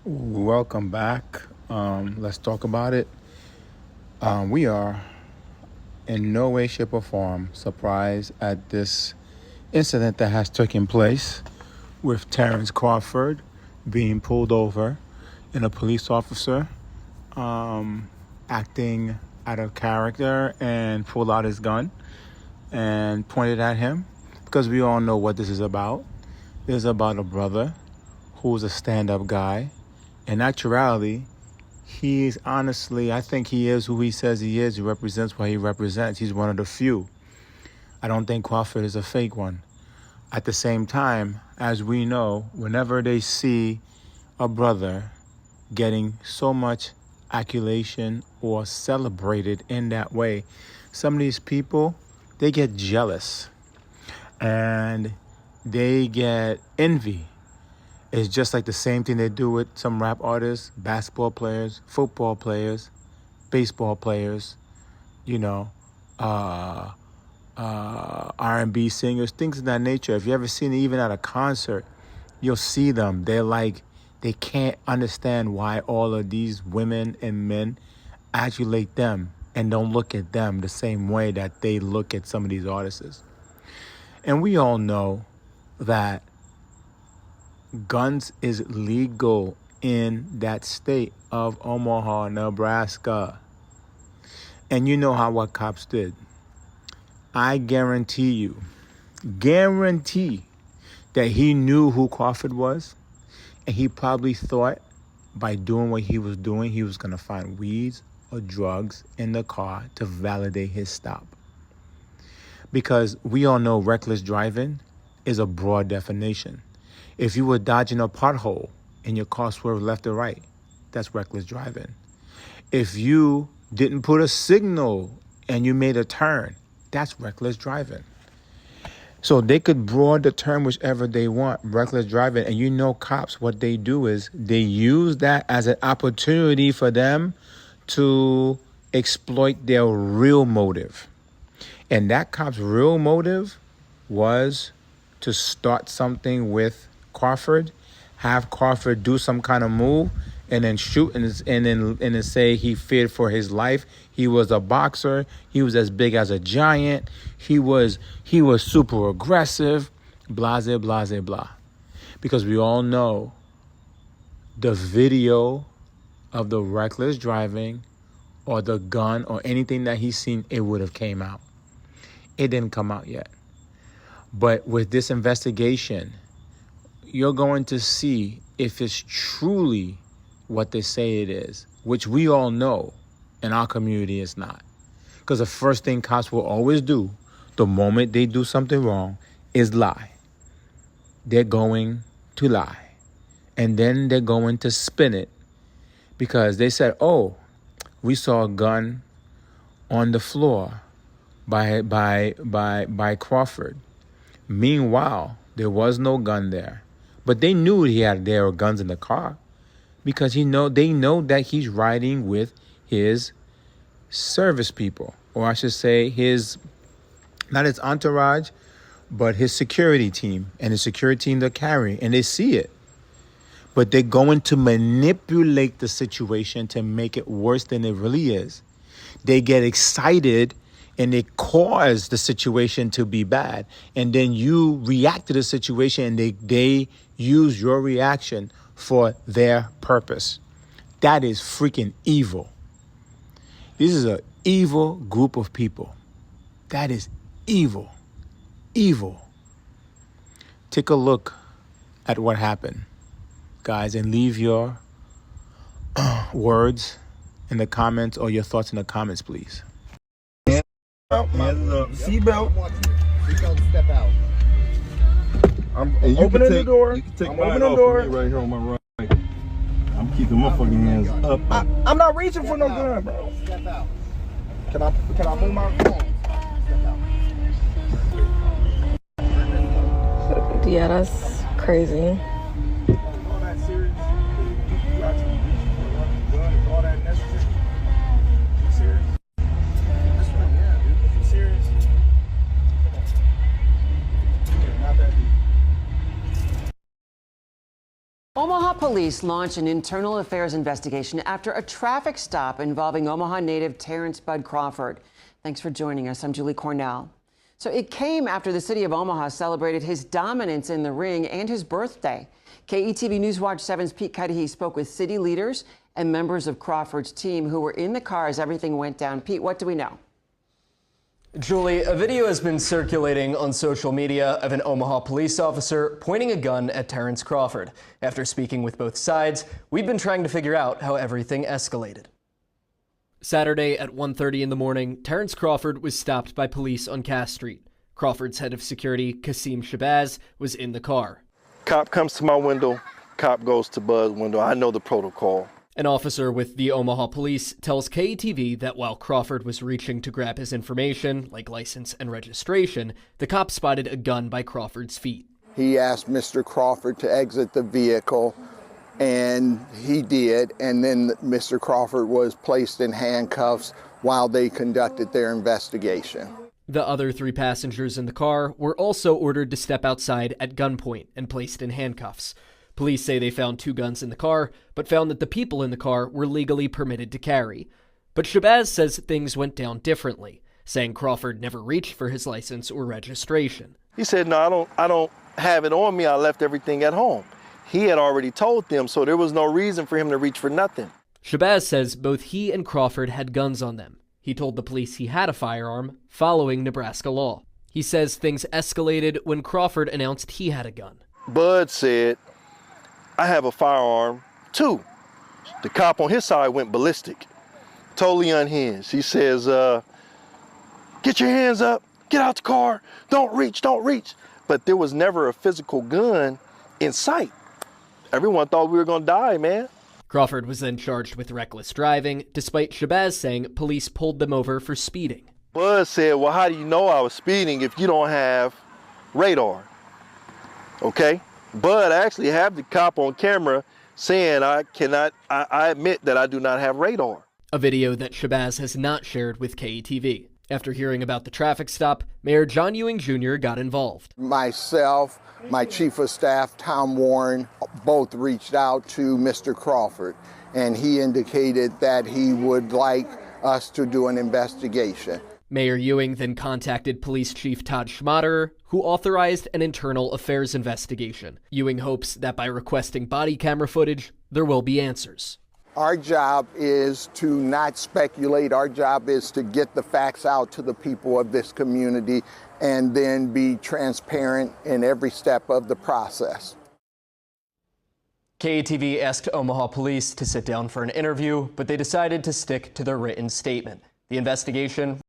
Welcome back. Let's talk about it. We are in no way, shape, or form surprised at this incident that has taken place with Terence Crawford being pulled over and a police officer acting out of character and pulled out his gun and pointed at him, because we all know what this is about. This is about a brother who's a stand-up guy. In actuality, he's honestly, I think he is who he says he is. He represents what he represents. He's one of the few. I don't think Crawford is a fake one. At the same time, as we know, whenever they see a brother getting so much accolation or celebrated in that way, some of these people, they get jealous and they get envy. It's just like the same thing they do with some rap artists, basketball players, football players, baseball players, R&B singers, things of that nature. If you ever seen it even at a concert, you'll see them. They're like, they can't understand why all of these women and men adulate them and don't look at them the same way that they look at some of these artists. And we all know that guns is legal in that state of Omaha, Nebraska. And you know what cops did. I guarantee that he knew who Crawford was, and he probably thought by doing what he was doing, he was going to find weeds or drugs in the car to validate his stop. Because we all know reckless driving is a broad definition. If you were dodging a pothole and your car swerved left or right, that's reckless driving. If you didn't put a signal and you made a turn, that's reckless driving. So they could broad the term whichever they want, reckless driving. And you know cops, what they do is they use that as an opportunity for them to exploit their real motive. And that cop's real motive was to start something with Crawford, have Crawford do some kind of move, and then shoot and then say he feared for his life. He was a boxer. He was as big as a giant. He was super aggressive. Blase, blase, blah. Because we all know the video of the reckless driving or the gun or anything that he's seen, it would have came out. It didn't come out yet. But with this investigation, you're going to see if it's truly what they say it is, which we all know in our community it's not. Because the first thing cops will always do the moment they do something wrong is lie. They're going to lie. And then they're going to spin it because they said, oh, we saw a gun on the floor by Crawford. Meanwhile, there was no gun there. But they knew there were guns in the car because they know that he's riding with his service people, or I should say not his entourage, but his security team, and his security team they're carrying, and they see it. But they're going to manipulate the situation to make it worse than it really is. They get excited and they cause the situation to be bad. And then you react to the situation and they use your reaction for their purpose. That is freaking evil. This is an evil group of people. That is evil. Evil. Take a look at what happened, guys, and leave your words in the comments or your thoughts in the comments, please. Seatbelt. Seatbelt, step out. I'm opening the door. You can take mine off of me right here on my right. I'm keeping my fucking hands up. I'm not reaching for no gun, bro. Step out. Can I move my phone? Yeah, that's crazy. All that serious? All that necessary? You serious? This one, yeah, dude. You serious? Not that deep. Omaha police launched an internal affairs investigation after a traffic stop involving Omaha native Terence Bud Crawford. Thanks for joining us. I'm Julie Cornell. So it came after the city of Omaha celebrated his dominance in the ring and his birthday. KETV News Watch 7's Pete Cudahy spoke with city leaders and members of Crawford's team who were in the car as everything went down. Pete, what do we know? Julie, a video has been circulating on social media of an Omaha police officer pointing a gun at Terence Crawford. After speaking with both sides, we've been trying to figure out how everything escalated. Saturday at 1:30 in the morning, Terence Crawford was stopped by police on Cass Street. Crawford's head of security, Qasim Shabazz, was in the car. Cop comes to my window, cop goes to Bud's window. I know the protocol. An officer with the Omaha Police tells KETV that while Crawford was reaching to grab his information, like license and registration, the cop spotted a gun by Crawford's feet. He asked Mr. Crawford to exit the vehicle, and he did, and then Mr. Crawford was placed in handcuffs while they conducted their investigation. The other 3 passengers in the car were also ordered to step outside at gunpoint and placed in handcuffs. Police say they found 2 guns in the car, but found that the people in the car were legally permitted to carry. But Shabazz says things went down differently, saying Crawford never reached for his license or registration. He said, no, I don't have it on me. I left everything at home. He had already told them, so there was no reason for him to reach for nothing. Shabazz says both he and Crawford had guns on them. He told the police he had a firearm, following Nebraska law. He says things escalated when Crawford announced he had a gun. Bud said, I have a firearm, too. The cop on his side went ballistic, totally unhinged. He says, get your hands up, get out the car, don't reach. But there was never a physical gun in sight. Everyone thought we were gonna die, man. Crawford was then charged with reckless driving, despite Shabazz saying police pulled them over for speeding. Bud said, well, how do you know I was speeding if you don't have radar? Okay? Bud actually have the cop on camera saying I admit that I do not have radar. A video that Shabazz has not shared with KETV. After hearing about the traffic stop, Mayor John Ewing Jr. got involved. Myself, my chief of staff, Tom Warren, both reached out to Mr. Crawford, and he indicated that he would like us to do an investigation. Mayor Ewing then contacted Police Chief Todd Schmaderer, who authorized an internal affairs investigation. Ewing hopes that by requesting body camera footage, there will be answers. Our job is to not speculate. Our job is to get the facts out to the people of this community and then be transparent in every step of the process. KETV asked Omaha Police to sit down for an interview, but they decided to stick to their written statement. The investigation